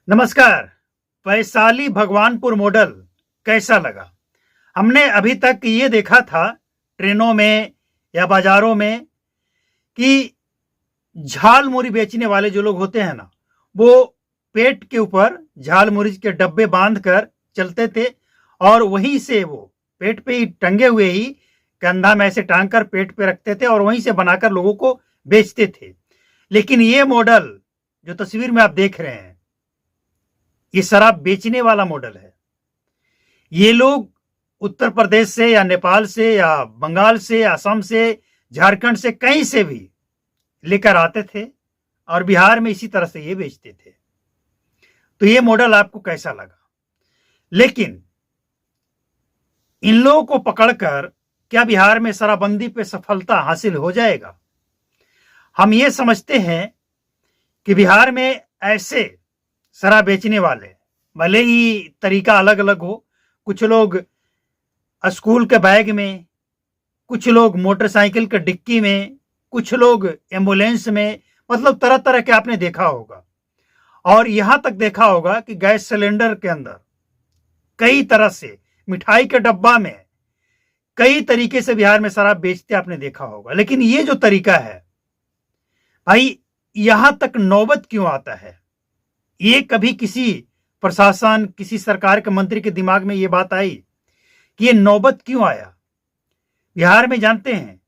नमस्कार। वैशाली भगवानपुर मॉडल कैसा लगा? हमने अभी तक ये देखा था ट्रेनों में या बाजारों में कि झाल मुरी बेचने वाले जो लोग होते हैं ना, वो पेट के ऊपर झाल मुरी के डब्बे बांध कर चलते थे और वहीं से वो पेट पे ही टंगे हुए ही कंधा में ऐसे टांग कर पेट पे रखते थे और वहीं से बनाकर लोगों को बेचते थे। लेकिन ये मॉडल जो तस्वीर में आप देख रहे हैं, ये शराब बेचने वाला मॉडल है। ये लोग उत्तर प्रदेश से या नेपाल से या बंगाल से, असम से, झारखंड से, कहीं से भी लेकर आते थे और बिहार में इसी तरह से ये बेचते थे। तो ये मॉडल आपको कैसा लगा? लेकिन इन लोगों को पकड़कर क्या बिहार में शराबबंदी पे सफलता हासिल हो जाएगा? हम ये समझते हैं कि बिहार में ऐसे शराब बेचने वाले, भले ही तरीका अलग अलग हो, कुछ लोग स्कूल के बैग में, कुछ लोग मोटरसाइकिल के डिक्की में, कुछ लोग एम्बुलेंस में, मतलब तरह तरह के आपने देखा होगा। और यहां तक देखा होगा कि गैस सिलेंडर के अंदर कई तरह से, मिठाई के डब्बा में कई तरीके से बिहार में शराब बेचते आपने देखा होगा। लेकिन ये जो तरीका है भाई, यहां तक नौबत क्यों आता है? ये कभी किसी प्रशासन, किसी सरकार के मंत्री के दिमाग में ये बात आई कि ये नौबत क्यों आया? बिहार में जानते हैं,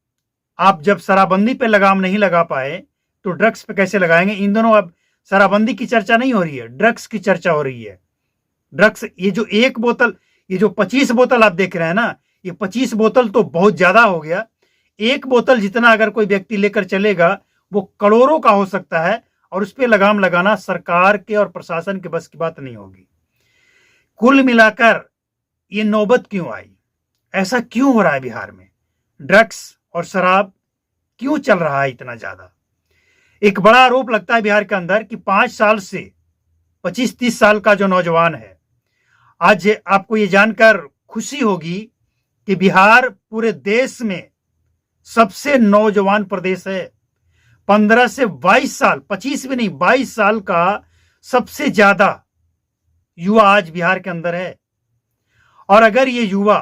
आप जब शराबबंदी पे लगाम नहीं लगा पाए तो ड्रग्स पे कैसे लगाएंगे? इन दोनों अब शराबबंदी की चर्चा नहीं हो रही है, ड्रग्स की चर्चा हो रही है। ड्रग्स, ये जो एक बोतल, ये जो 25 बोतल आप देख रहे हैं ना, ये 25 बोतल तो बहुत ज्यादा हो गया। एक बोतल जितना अगर कोई व्यक्ति लेकर चलेगा वो करोड़ों का हो सकता है और उस पर लगाम लगाना सरकार के और प्रशासन के बस की बात नहीं होगी। कुल मिलाकर ये नौबत क्यों आई? ऐसा क्यों हो रहा है बिहार में? ड्रग्स और शराब क्यों चल रहा है इतना ज्यादा? एक बड़ा आरोप लगता है बिहार के अंदर कि 5 साल से 25-30 साल का जो नौजवान है, आज आपको ये जानकर खुशी होगी कि बिहार पूरे देश में सबसे नौजवान प्रदेश है। 15 से 22 साल, 25 भी नहीं, 22 साल का सबसे ज्यादा युवा आज बिहार के अंदर है। और अगर ये युवा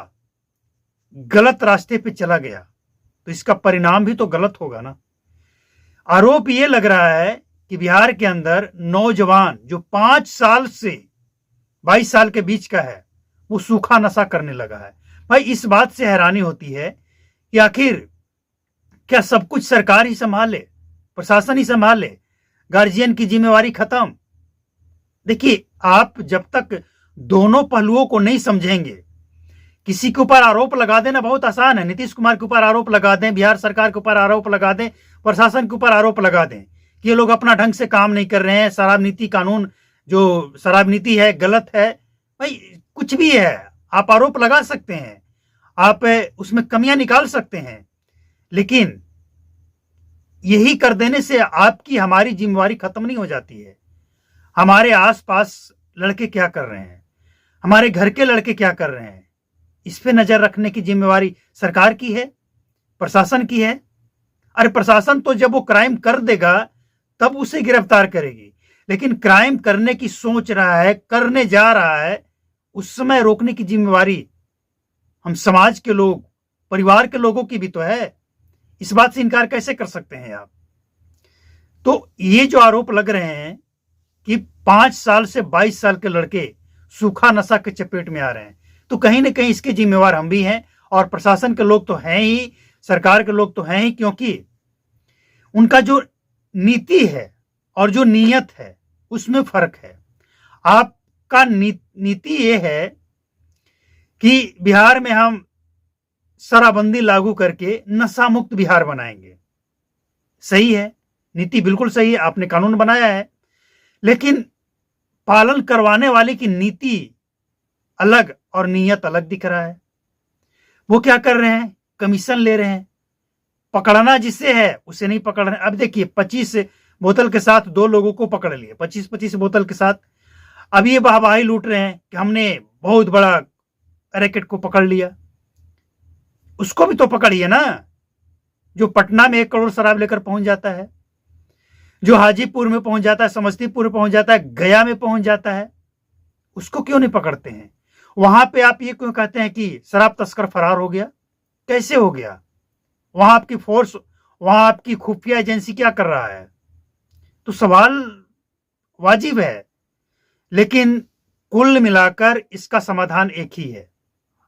गलत रास्ते पे चला गया तो इसका परिणाम भी तो गलत होगा ना। आरोप ये लग रहा है कि बिहार के अंदर नौजवान जो 5 साल से 22 साल के बीच का है, वो सूखा नशा करने लगा है। भाई, इस बात से हैरानी होती है कि आखिर क्या सब कुछ सरकार ही संभाले, प्रशासन ही संभाले, गार्जियन की जिम्मेवारी खत्म? देखिए, आप जब तक दोनों पहलुओं को नहीं समझेंगे, किसी के ऊपर आरोप लगा देना बहुत आसान है। नीतीश कुमार के ऊपर आरोप लगा दें, बिहार सरकार के ऊपर आरोप लगा दें, प्रशासन के ऊपर आरोप लगा दें कि ये लोग अपना ढंग से काम नहीं कर रहे हैं, शराब नीति कानून जो शराब नीति है गलत है। भाई, कुछ भी है, आप आरोप लगा सकते हैं, आप उसमें कमियां निकाल सकते हैं, लेकिन यही कर देने से आपकी हमारी जिम्मेवारी खत्म नहीं हो जाती है। हमारे आसपास लड़के क्या कर रहे हैं, हमारे घर के लड़के क्या कर रहे हैं, इस पे नजर रखने की जिम्मेवारी सरकार की है, प्रशासन की है। अरे, प्रशासन तो जब वो क्राइम कर देगा तब उसे गिरफ्तार करेगी, लेकिन क्राइम करने की सोच रहा है, करने जा रहा है, उस समय रोकने की जिम्मेवारी हम समाज के लोग, परिवार के लोगों की भी तो है। इस बात से इनकार कैसे कर सकते हैं आप? तो ये जो आरोप लग रहे हैं कि 5 साल से 22 साल के लड़के सूखा नशा के चपेट में आ रहे हैं, तो कहीं ना कहीं इसके जिम्मेवार हम भी हैं और प्रशासन के लोग तो हैं ही, सरकार के लोग तो हैं ही, क्योंकि उनका जो नीति है और जो नीयत है उसमें फर्क है। आपका नीति ये है कि बिहार में हम शराबबंदी लागू करके नशा मुक्त बिहार बनाएंगे। सही है, नीति बिल्कुल सही है, आपने कानून बनाया है, लेकिन पालन करवाने वाले की नीति अलग और नीयत अलग दिख रहा है। वो क्या कर रहे हैं? कमीशन ले रहे हैं, पकड़ना जिससे है उसे नहीं पकड़ रहे हैं। अब देखिए, 25 बोतल के साथ 2 लोगों को पकड़ लिए, 25-25 बोतल के साथ। अब ये वाहवाही लूट रहे हैं कि हमने बहुत बड़ा रैकेट को पकड़ लिया। उसको भी तो पकड़िए ना, जो पटना में 1 करोड़ शराब लेकर पहुंच जाता है। जो हाजीपुर में पहुंच जाता है, समस्तीपुर में पहुंच जाता है, गया में पहुंच जाता है, उसको क्यों नहीं पकड़ते हैं? वहां पे आप ये क्यों कहते हैं कि शराब तस्कर फरार हो गया? कैसे हो गया? वहां आपकी फोर्स, वहां आपकी खुफिया एजेंसी क्या कर रहा है? तो सवाल वाजिब है। लेकिन कुल मिलाकर इसका समाधान एक ही है।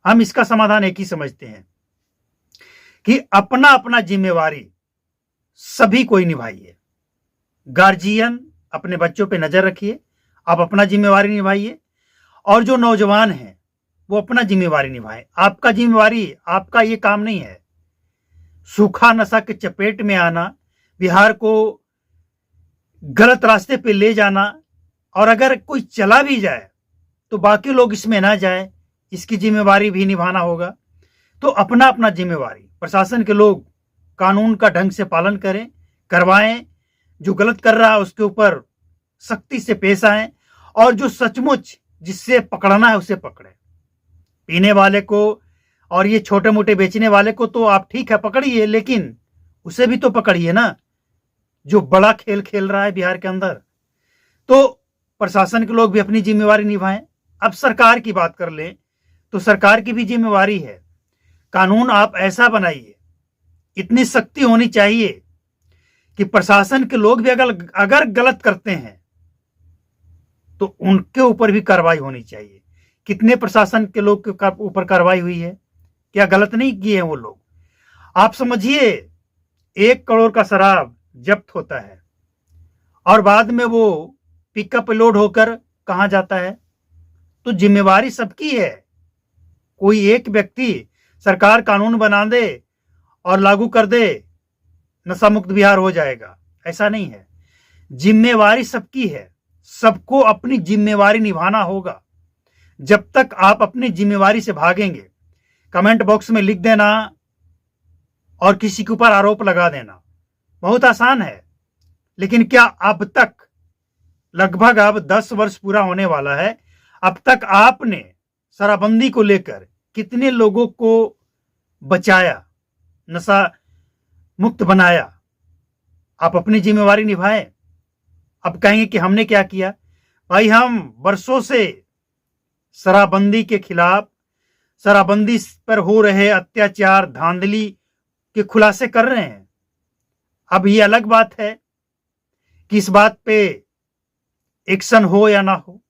हम इसका समाधान एक ही समझते हैं कि अपना अपना जिम्मेवारी सभी कोई निभाइए। गार्जियन अपने बच्चों पे नजर रखिए, आप अपना जिम्मेवारी निभाइए, और जो नौजवान हैं वो अपना जिम्मेवारी निभाएं। आपका जिम्मेवारी, आपका ये काम नहीं है सूखा नशा के चपेट में आना, बिहार को गलत रास्ते पे ले जाना, और अगर कोई चला भी जाए तो बाकी लोग इसमें ना जाए, इसकी जिम्मेवारी भी निभाना होगा। तो अपना अपना जिम्मेवारी, प्रशासन के लोग कानून का ढंग से पालन करें, करवाएं, जो गलत कर रहा है उसके ऊपर सख्ती से पेश आए, और जो सचमुच जिससे पकड़ना है उसे पकड़े। पीने वाले को और ये छोटे मोटे बेचने वाले को तो आप ठीक है पकड़िए, लेकिन उसे भी तो पकड़िए ना, जो बड़ा खेल खेल रहा है बिहार के अंदर। तो प्रशासन के लोग भी अपनी जिम्मेवारी निभाएं। अब सरकार की बात कर लें तो सरकार की भी जिम्मेवारी है। कानून आप ऐसा बनाइए, इतनी सख्ती होनी चाहिए कि प्रशासन के लोग भी अगर गलत करते हैं तो उनके ऊपर भी कार्रवाई होनी चाहिए। कितने प्रशासन के लोग के ऊपर कार्रवाई हुई है? क्या गलत नहीं किए हैं वो लोग? आप समझिए, 1 करोड़ का शराब जब्त होता है और बाद में वो पिकअप लोड होकर कहां जाता है? तो जिम्मेवारी सबकी है। कोई एक व्यक्ति, सरकार कानून बना दे और लागू कर दे, नशा मुक्त बिहार हो जाएगा, ऐसा नहीं है। जिम्मेवारी सबकी है, सबको अपनी जिम्मेवारी निभाना होगा। जब तक आप अपनी जिम्मेवारी से भागेंगे, कमेंट बॉक्स में लिख देना और किसी के ऊपर आरोप लगा देना बहुत आसान है। लेकिन क्या अब तक, लगभग अब 10 वर्ष पूरा होने वाला है, अब तक आपने शराबबंदी को लेकर कितने लोगों को बचाया, नशा मुक्त बनाया? आप अपनी जिम्मेवारी निभाएं। अब कहेंगे कि हमने क्या किया? भाई, हम वर्षों से शराबबंदी के खिलाफ, शराबबंदी पर हो रहे अत्याचार, धांधली के खुलासे कर रहे हैं। अब ये अलग बात है कि इस बात पे एक्शन हो या ना हो,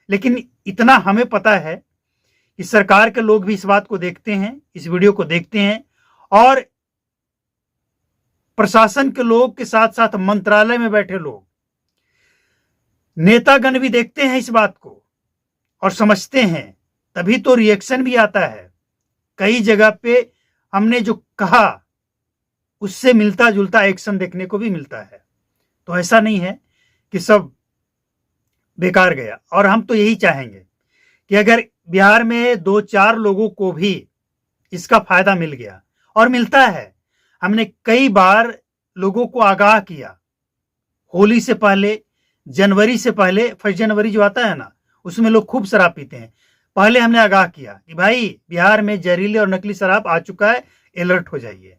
लेकिन इतना हमें पता है कि सरकार के लोग भी इस बात को देखते हैं, इस वीडियो को देखते हैं, और प्रशासन के लोग के साथ साथ मंत्रालय में बैठे लोग, नेतागण भी देखते हैं इस बात को और समझते हैं, तभी तो रिएक्शन भी आता है। कई जगह पे हमने जो कहा उससे मिलता जुलता एक्शन देखने को भी मिलता है। तो ऐसा नहीं है कि सब बेकार गया। और हम तो यही चाहेंगे कि अगर बिहार में 2-4 लोगों को भी इसका फायदा मिल गया, और मिलता है, हमने कई बार लोगों को आगाह किया, होली से पहले, जनवरी से पहले, 1 जनवरी जो आता है ना, उसमें लोग खूब शराब पीते हैं। पहले हमने आगाह किया कि भाई बिहार में जहरीले और नकली शराब आ चुका है, अलर्ट हो जाइए।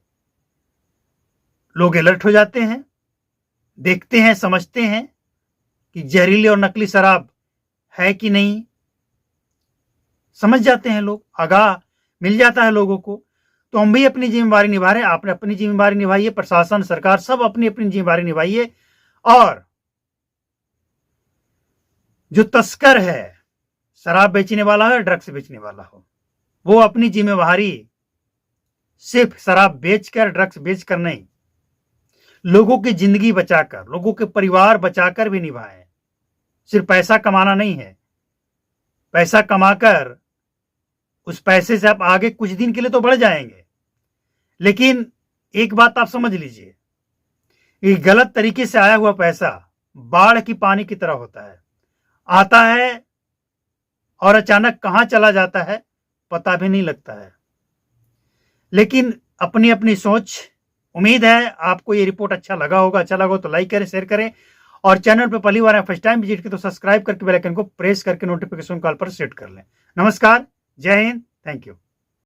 लोग अलर्ट हो जाते हैं, देखते हैं, समझते हैं कि जहरीले और नकली शराब है कि नहीं, समझ जाते हैं लोग, आगाह मिल जाता है लोगों को। तो हम भी अपनी जिम्मेवारी निभा रहे हैं, आपने अपनी जिम्मेवारी निभाइए, प्रशासन, सरकार सब अपनी अपनी जिम्मेवारी निभाइए। और जो तस्कर है, शराब बेचने वाला हो, ड्रग्स बेचने वाला हो, वो अपनी जिम्मेवारी सिर्फ शराब बेचकर, ड्रग्स बेचकर नहीं, लोगों की जिंदगी बचाकर, लोगों के परिवार बचाकर भी निभाएं। सिर्फ पैसा कमाना नहीं है। पैसा कमाकर उस पैसे से आप आगे कुछ दिन के लिए तो बढ़ जाएंगे, लेकिन एक बात आप समझ लीजिए, ये गलत तरीके से आया हुआ पैसा बाढ़ की पानी की तरह होता है, आता है और अचानक कहां चला जाता है पता भी नहीं लगता है। लेकिन अपनी अपनी सोच। उम्मीद है आपको ये रिपोर्ट अच्छा लगा होगा। अच्छा लगा हो तो लाइक करें, शेयर करें, और चैनल पर पहली बार फर्स्ट टाइम विजिट की तो सब्सक्राइब करके बेल आइकन को प्रेस करके नोटिफिकेशन कॉल पर सेट कर लें। नमस्कार, जय हिंद, थैंक यू।